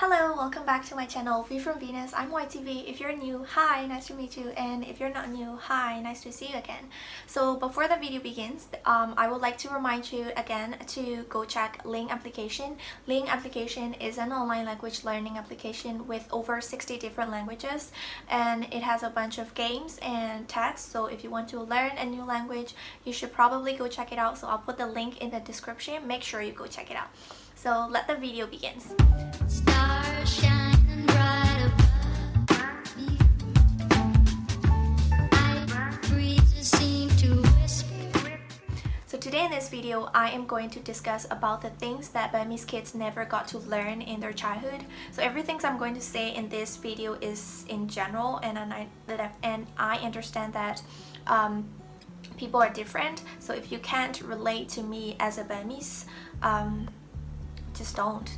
Hello, welcome back to my channel, V from Venus. I'm YTV. If you're new, hi, nice to meet you. And if you're not new, hi, nice to see you again. So before the video begins, I would like to remind you again to go check Ling application. Ling application is an online language learning application with over 60 different languages, and it has a bunch of games and tests. So if you want to learn a new language, you should probably go check it out. So I'll put the link in the description. Make sure you go check it out. So let the video begins. Stars shining bright above me. Breezes seem to whisper. So today in this video, I am going to discuss about the things that Burmese kids never got to learn in their childhood. So everything I'm going to say in this video is in general, and I understand that people are different. So if you can't relate to me as a Burmese, just don't.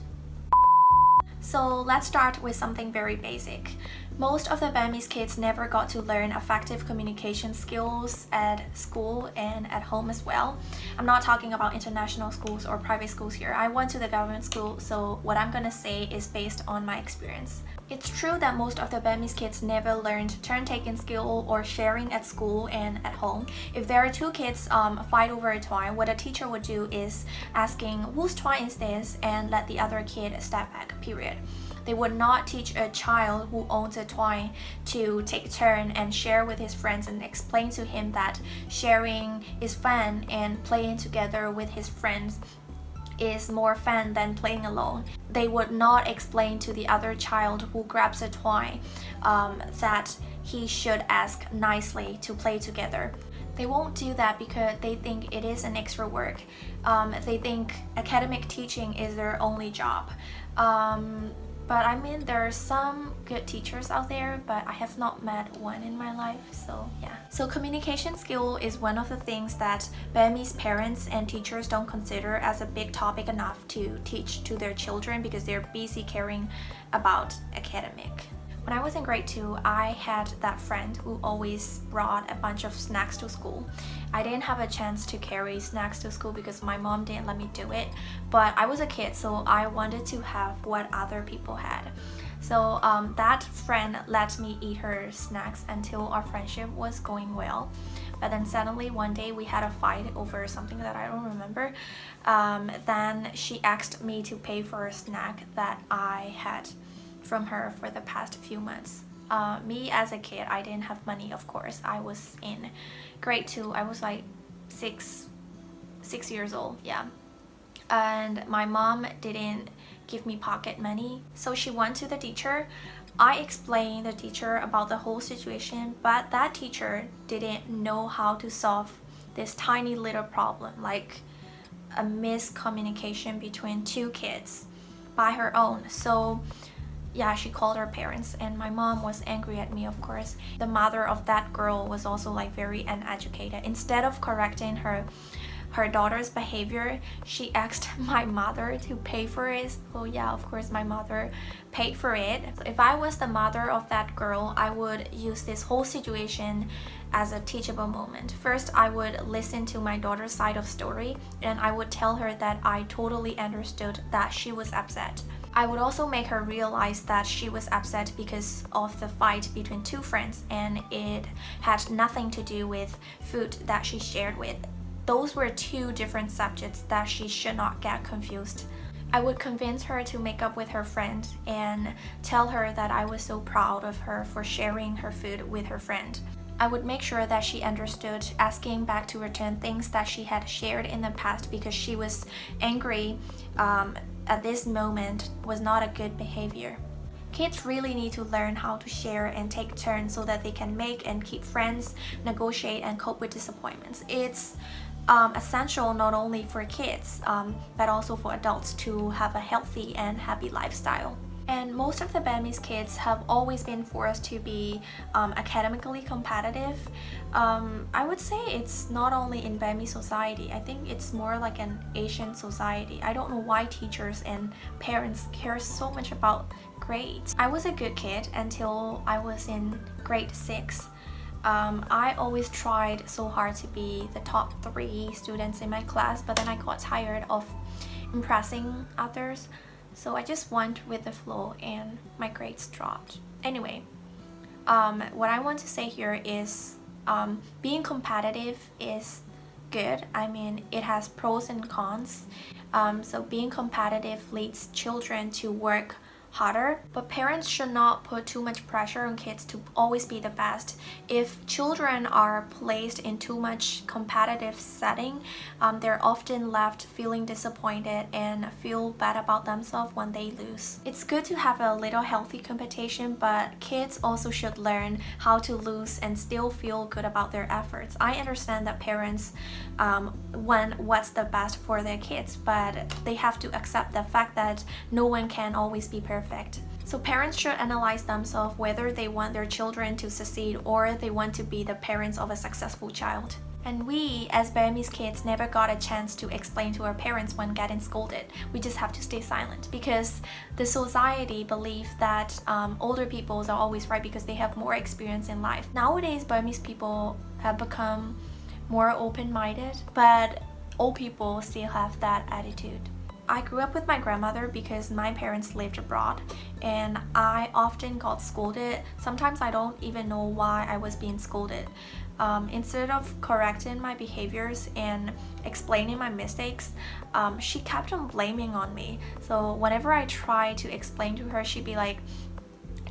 So let's start with something very basic. Most of the Burmese kids never got to learn effective communication skills at school and at home as well. I'm not talking about international schools or private schools here. I went to the government school, so what I'm gonna say is based on my experience. It's true that most of the Burmese kids never learned turn-taking skill or sharing at school and at home. If there are two kids fight over a toy, what a teacher would do is asking whose toy is this and let the other kid step back, period. They would not teach a child who owns a toy to take a turn and share with his friends and explain to him that sharing is fun and playing together with his friends is more fun than playing alone. They would not explain to the other child who grabs a toy that he should ask nicely to play together. They won't do that because they think it is an extra work. They think academic teaching is their only job. But I mean, there are some good teachers out there, but I have not met one in my life, so yeah. So communication skill is one of the things that Burmese parents and teachers don't consider as a big topic enough to teach to their children because they're busy caring about academic. When I was in grade 2, I had that friend who always brought a bunch of snacks to school. I didn't have a chance to carry snacks to school because my mom didn't let me do it, but I was a kid, so I wanted to have what other people had. So that friend let me eat her snacks until our friendship was going well. But then suddenly one day we had a fight over something that I don't remember. Then she asked me to pay for a snack that I had from her for the past few months. Me as a kid, I didn't have money, of course. I was in grade 2. I was like six years old, yeah. And my mom didn't give me pocket money, so she went to the teacher. I explained the teacher about the whole situation, but that teacher didn't know how to solve this tiny little problem, like a miscommunication between two kids by her own. So yeah, she called her parents, and my mom was angry at me, of course. The mother of that girl was also like very uneducated. Instead of correcting her daughter's behavior, she asked my mother to pay for it. So yeah, of course my mother paid for it. If I was the mother of that girl, I would use this whole situation as a teachable moment. First, I would listen to my daughter's side of story, and I would tell her that I totally understood that she was upset. I would also make her realize that she was upset because of the fight between two friends, and it had nothing to do with food that she shared with. Those were two different subjects that she should not get confused. I would convince her to make up with her friend and tell her that I was so proud of her for sharing her food with her friend. I would make sure that she understood asking back to return things that she had shared in the past because she was angry at this moment was not a good behavior. Kids really need to learn how to share and take turns so that they can make and keep friends, negotiate, and cope with disappointments. It's essential not only for kids, but also for adults to have a healthy and happy lifestyle. And most of the Burmese kids have always been forced to be academically competitive. I would say it's not only in Burmese society. I think it's more like an Asian society. I don't know why teachers and parents care so much about grades. I was a good kid until I was in grade 6. I always tried so hard to be the top 3 students in my class, but then I got tired of impressing others. So I just went with the flow and my grades dropped. Anyway, what I want to say here is being competitive is good. I mean, it has pros and cons. So being competitive leads children to work harder, but parents should not put too much pressure on kids to always be the best. If children are placed in too much competitive setting, they're often left feeling disappointed and feel bad about themselves when they lose. It's good to have a little healthy competition, but kids also should learn how to lose and still feel good about their efforts. I understand that parents want what's the best for their kids, but they have to accept the fact that no one can always be perfect. So parents should analyze themselves whether they want their children to succeed or they want to be the parents of a successful child. And we, as Burmese kids, never got a chance to explain to our parents when getting scolded. We just have to stay silent because the society believes that older people are always right because they have more experience in life. Nowadays, Burmese people have become more open-minded, but old people still have that attitude. I grew up with my grandmother because my parents lived abroad and I often got scolded. Sometimes I don't even know why I was being scolded. Instead of correcting my behaviors and explaining my mistakes, she kept on blaming on me. So whenever I try to explain to her, she'd be like,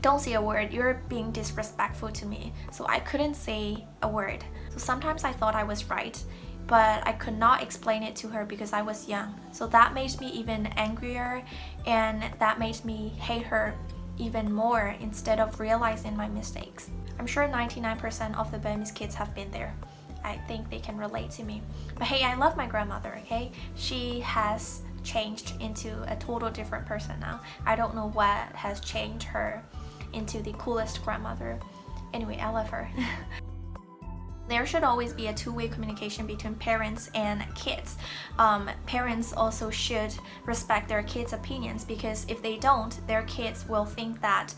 "Don't say a word, you're being disrespectful to me." So I couldn't say a word. So sometimes I thought I was right, but I could not explain it to her because I was young. So that made me even angrier and that made me hate her even more instead of realizing my mistakes. I'm sure 99% of the Burmese kids have been there. I think they can relate to me. But hey, I love my grandmother, okay? She has changed into a total different person now. I don't know what has changed her into the coolest grandmother. Anyway, I love her. There should always be a two-way communication between parents and kids. Parents also should respect their kids' opinions because if they don't, their kids will think that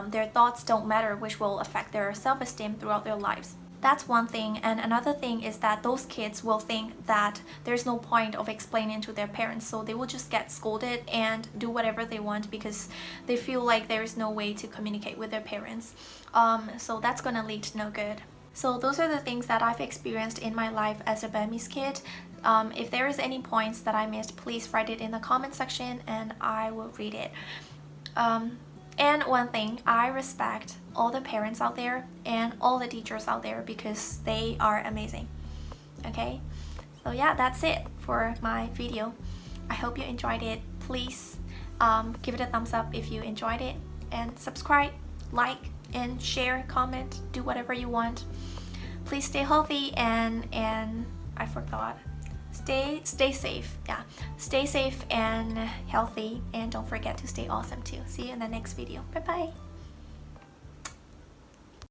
their thoughts don't matter, which will affect their self-esteem throughout their lives. That's one thing, and another thing is that those kids will think that there's no point of explaining to their parents, so they will just get scolded and do whatever they want because they feel like there is no way to communicate with their parents. So that's gonna lead to no good. So those are the things that I've experienced in my life as a Burmese kid. If there is any points that I missed, please write it in the comment section and I will read it. And one thing, I respect all the parents out there and all the teachers out there because they are amazing. Okay? So yeah, that's it for my video. I hope you enjoyed it. Please give it a thumbs up if you enjoyed it and subscribe, like, and share, comment, do whatever you want. Please stay healthy and I forgot. Stay safe. Yeah. Stay safe and healthy and don't forget to stay awesome too. See you in the next video. Bye bye.